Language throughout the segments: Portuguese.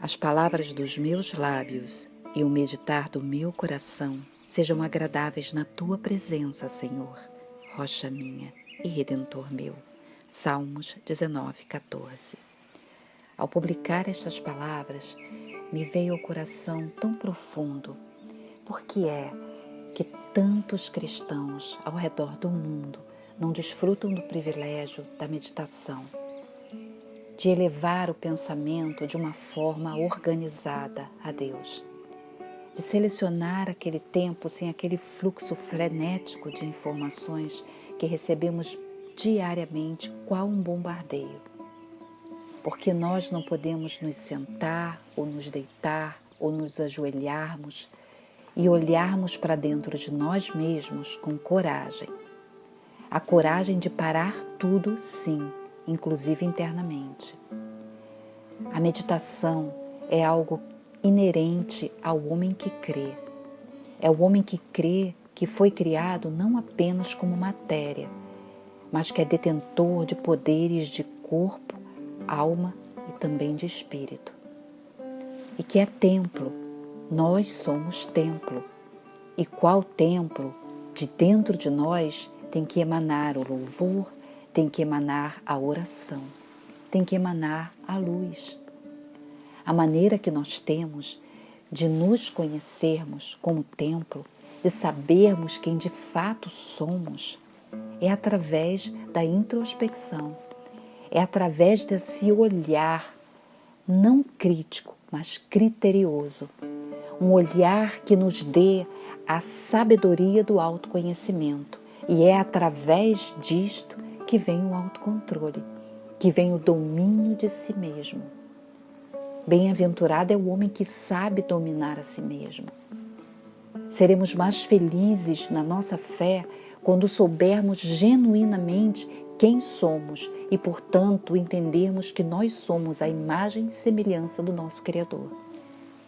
As palavras dos meus lábios e o meditar do meu coração sejam agradáveis na tua presença, Senhor, rocha minha e redentor meu. Salmos 19:14. Ao publicar estas palavras, me veio ao coração tão profundo, porque é que tantos cristãos ao redor do mundo não desfrutam do privilégio da meditação, de elevar o pensamento de uma forma organizada a Deus, de selecionar aquele tempo sem aquele fluxo frenético de informações que recebemos diariamente, qual um bombardeio. Porque nós não podemos nos sentar ou nos deitar ou nos ajoelharmos e olharmos para dentro de nós mesmos com coragem. A coragem de parar tudo, sim, inclusive internamente. A meditação é algo inerente ao homem que crê. É o homem que crê que foi criado não apenas como matéria, mas que é detentor de poderes de corpo, alma e também de espírito. E que é templo. Nós somos templo. E qual templo? De dentro de nós tem que emanar o louvor, tem que emanar a oração, tem que emanar a luz. A maneira que nós temos de nos conhecermos como templo, de sabermos quem de fato somos, é através da introspecção, é através desse olhar não crítico, mas criterioso. Um olhar que nos dê a sabedoria do autoconhecimento. E é através disto que vem o autocontrole, que vem o domínio de si mesmo. Bem-aventurado é o homem que sabe dominar a si mesmo. Seremos mais felizes na nossa fé quando soubermos genuinamente quem somos e, portanto, entendermos que nós somos a imagem e semelhança do nosso Criador.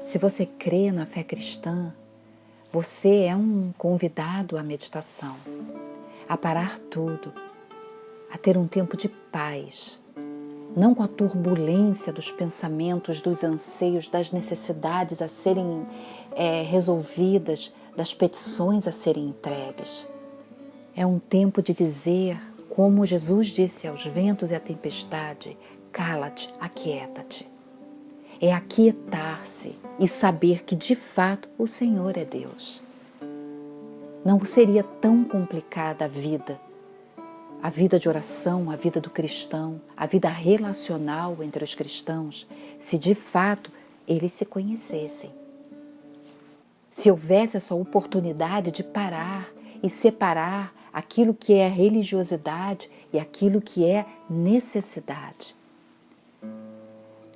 Se você crê na fé cristã, você é um convidado à meditação, a parar tudo, a ter um tempo de paz, não com a turbulência dos pensamentos, dos anseios, das necessidades a serem resolvidas, das petições a serem entregues. É um tempo de dizer, como Jesus disse aos ventos e à tempestade, cala-te, aquieta-te. É aquietar-se e saber que de fato o Senhor é Deus. Não seria tão complicada a vida de oração, a vida do cristão, a vida relacional entre os cristãos, se de fato eles se conhecessem. Se houvesse essa oportunidade de parar e separar aquilo que é religiosidade e aquilo que é necessidade.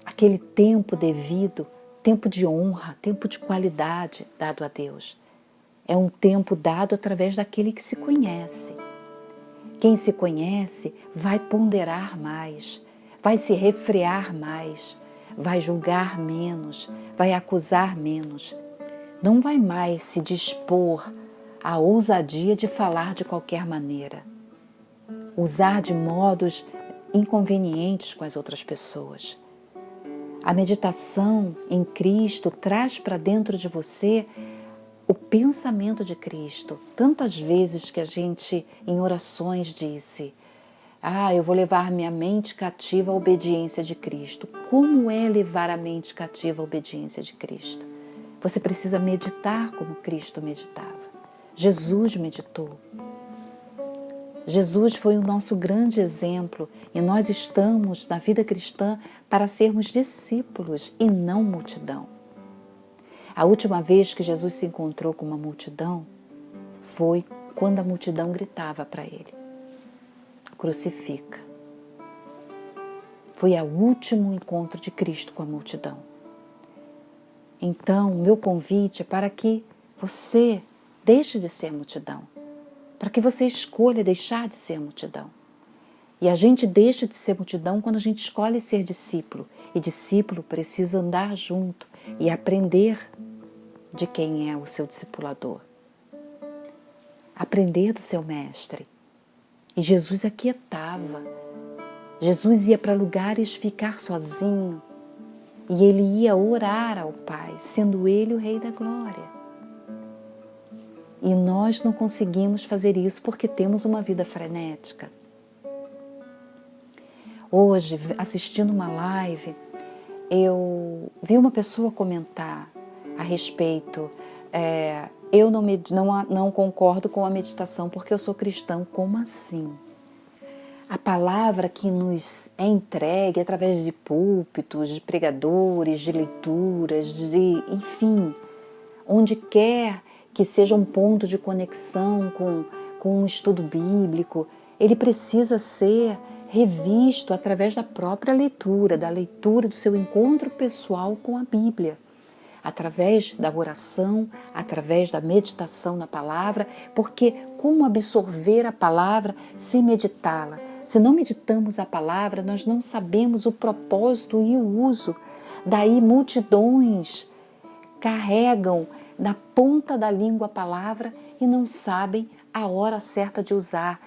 Aquele tempo devido, tempo de honra, tempo de qualidade dado a Deus. É um tempo dado através daquele que se conhece. Quem se conhece vai ponderar mais, vai se refrear mais, vai julgar menos, vai acusar menos. Não vai mais se dispor à ousadia de falar de qualquer maneira, usar de modos inconvenientes com as outras pessoas. A meditação em Cristo traz para dentro de você o pensamento de Cristo. Tantas vezes que a gente, em orações, disse: eu vou levar minha mente cativa à obediência de Cristo. Como é levar a mente cativa à obediência de Cristo? Você precisa meditar como Cristo meditava. Jesus meditou. Jesus foi o nosso grande exemplo e nós estamos na vida cristã para sermos discípulos e não multidão. A última vez que Jesus se encontrou com uma multidão foi quando a multidão gritava para ele: crucifica. Foi o último encontro de Cristo com a multidão. Então, o meu convite é para que você deixe de ser multidão, para que você escolha deixar de ser multidão. E a gente deixa de ser multidão quando a gente escolhe ser discípulo. E discípulo precisa andar junto e aprender de quem é o seu discipulador. Aprender do seu mestre. E Jesus aquietava. Jesus ia para lugares ficar sozinho. e ele ia orar ao Pai, sendo ele o Rei da Glória. E nós não conseguimos fazer isso porque temos uma vida frenética. Hoje, assistindo uma live, eu vi uma pessoa comentar a respeito, eu não concordo com a meditação porque eu sou cristão. Como assim? A palavra que nos é entregue através de púlpitos, de pregadores, de leituras, enfim, onde quer que seja um ponto de conexão com um estudo bíblico, ele precisa ser revisto através da própria leitura, da leitura do seu encontro pessoal com a Bíblia, através da oração, através da meditação na palavra, porque como absorver a palavra sem meditá-la? Se não meditamos a palavra, nós não sabemos o propósito e o uso. Daí multidões carregam na ponta da língua a palavra e não sabem a hora certa de usar,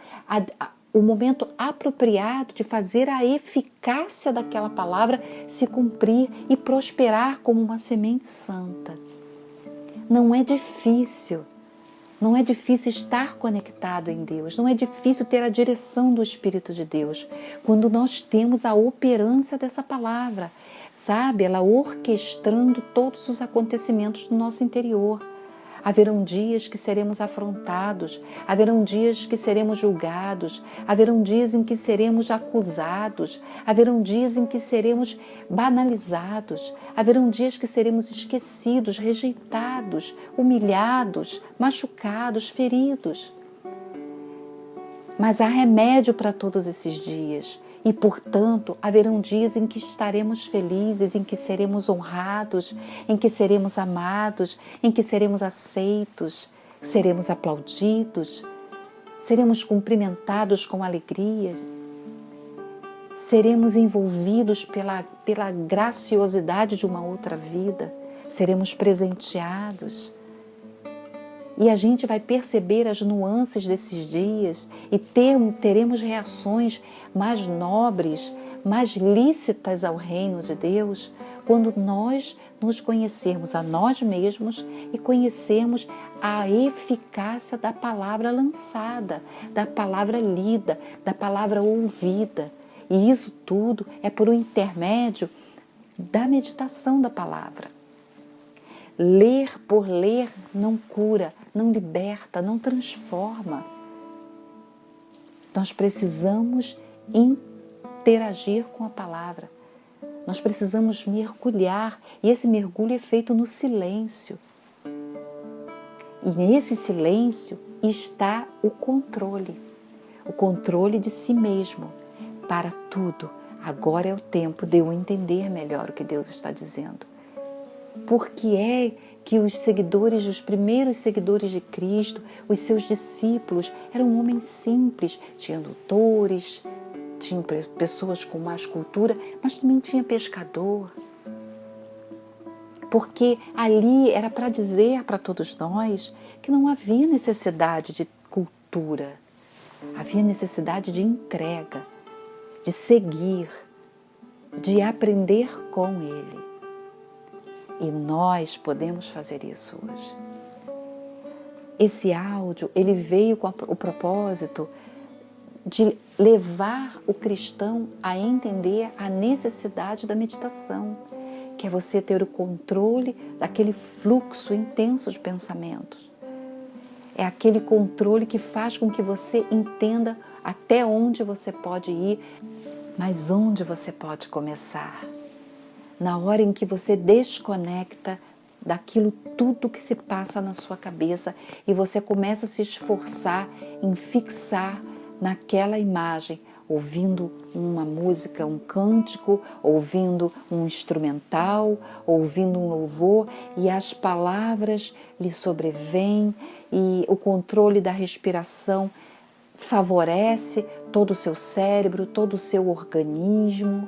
o momento apropriado de fazer a eficácia daquela palavra se cumprir e prosperar como uma semente santa. Não é difícil. Não é difícil estar conectado em Deus, não é difícil ter a direção do Espírito de Deus, quando nós temos a operância dessa palavra, sabe? Ela orquestrando todos os acontecimentos do nosso interior. Haverão dias que seremos afrontados, haverão dias que seremos julgados, haverão dias em que seremos acusados, haverão dias em que seremos banalizados, haverão dias que seremos esquecidos, rejeitados, humilhados, machucados, feridos. Mas há remédio para todos esses dias. E, portanto, haverão dias em que estaremos felizes, em que seremos honrados, em que seremos amados, em que seremos aceitos, seremos aplaudidos, seremos cumprimentados com alegria, seremos envolvidos pela graciosidade de uma outra vida, seremos presenteados. E a gente vai perceber as nuances desses dias e teremos reações mais nobres, mais lícitas ao reino de Deus, quando nós nos conhecermos a nós mesmos e conhecermos a eficácia da palavra lançada, da palavra lida, da palavra ouvida. E isso tudo é por um intermédio da meditação da palavra. Ler por ler não cura, não liberta, não transforma. Nós precisamos interagir com a palavra. Nós precisamos mergulhar, e esse mergulho é feito no silêncio. E nesse silêncio está o controle de si mesmo para tudo. Agora é o tempo de eu entender melhor o que Deus está dizendo. Por que é que os primeiros seguidores de Cristo, os seus discípulos, eram homens simples, tinham doutores, tinham pessoas com mais cultura, mas também tinha pescador. Porque ali era para dizer para todos nós que não havia necessidade de cultura, havia necessidade de entrega, de seguir, de aprender com Ele. E nós podemos fazer isso hoje. Esse áudio, ele veio com o propósito de levar o cristão a entender a necessidade da meditação, que é você ter o controle daquele fluxo intenso de pensamentos. É aquele controle que faz com que você entenda até onde você pode ir, mas onde você pode começar. Na hora em que você desconecta daquilo tudo que se passa na sua cabeça e você começa a se esforçar em fixar naquela imagem, ouvindo uma música, um cântico, ouvindo um instrumental, ouvindo um louvor, e as palavras lhe sobrevêm e o controle da respiração favorece todo o seu cérebro, todo o seu organismo.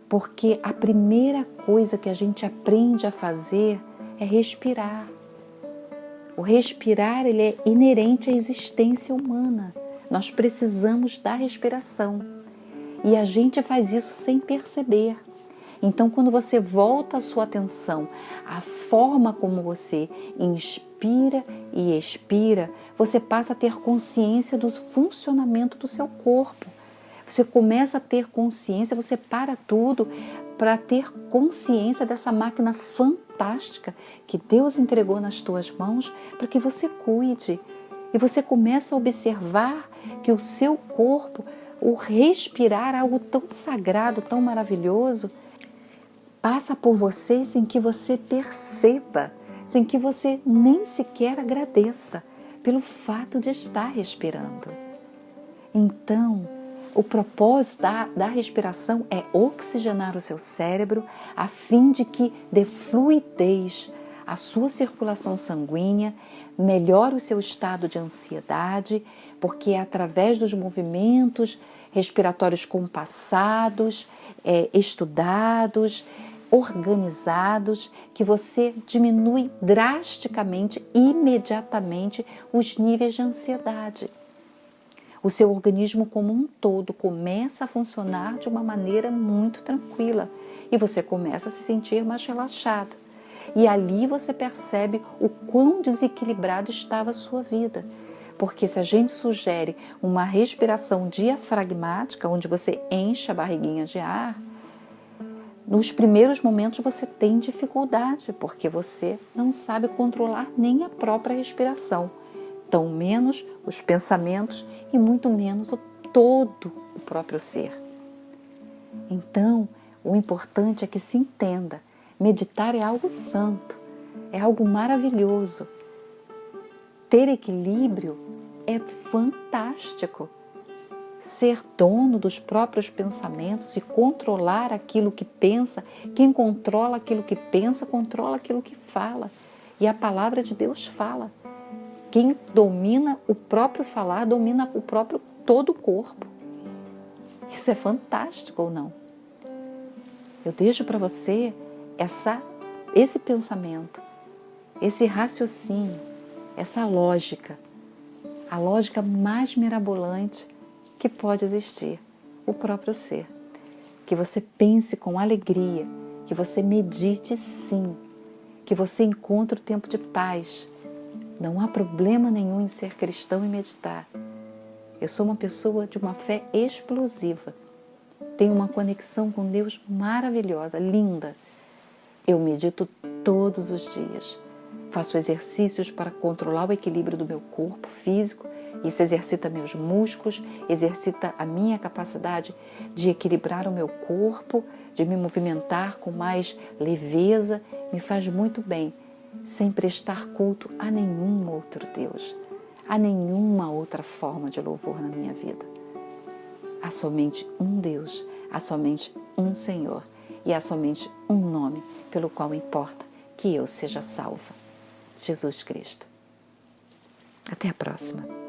Porque a primeira coisa que a gente aprende a fazer é respirar. O respirar, ele é inerente à existência humana. Nós precisamos da respiração. E a gente faz isso sem perceber. Então, quando você volta a sua atenção à forma como você inspira e expira, você passa a ter consciência do funcionamento do seu corpo. Você começa a ter consciência, você para tudo para ter consciência dessa máquina fantástica que Deus entregou nas tuas mãos para que você cuide. E você começa a observar que o seu corpo, o respirar, algo tão sagrado, tão maravilhoso, passa por você sem que você perceba, sem que você nem sequer agradeça pelo fato de estar respirando. Então, o propósito da respiração é oxigenar o seu cérebro a fim de que dê fluidez à sua circulação sanguínea, melhore o seu estado de ansiedade, porque é através dos movimentos respiratórios compassados, estudados, organizados, que você diminui drasticamente, imediatamente, os níveis de ansiedade. O seu organismo como um todo começa a funcionar de uma maneira muito tranquila e você começa a se sentir mais relaxado. E ali você percebe o quão desequilibrada estava a sua vida. Porque se a gente sugere uma respiração diafragmática, onde você enche a barriguinha de ar, nos primeiros momentos você tem dificuldade, porque você não sabe controlar nem a própria respiração. Tão menos os pensamentos e muito menos todo o próprio ser. Então, o importante é que se entenda, meditar é algo santo, é algo maravilhoso. Ter equilíbrio é fantástico. Ser dono dos próprios pensamentos e controlar aquilo que pensa, quem controla aquilo que pensa, controla aquilo que fala. E a palavra de Deus fala. Quem domina o próprio falar, domina o próprio todo o corpo. Isso é fantástico ou não? Eu deixo para você esse pensamento, esse raciocínio, essa lógica, a lógica mais mirabolante que pode existir, o próprio ser. Que você pense com alegria, que você medite sim, que você encontre o tempo de paz. Não há problema nenhum em ser cristão e meditar. Eu sou uma pessoa de uma fé explosiva. Tenho uma conexão com Deus maravilhosa, linda. Eu medito todos os dias. Faço exercícios para controlar o equilíbrio do meu corpo físico. Isso exercita meus músculos, exercita a minha capacidade de equilibrar o meu corpo, de me movimentar com mais leveza. Me faz muito bem, sem prestar culto a nenhum outro Deus, a nenhuma outra forma de louvor na minha vida. Há somente um Deus, há somente um Senhor e há somente um nome pelo qual importa que eu seja salva: Jesus Cristo. Até a próxima.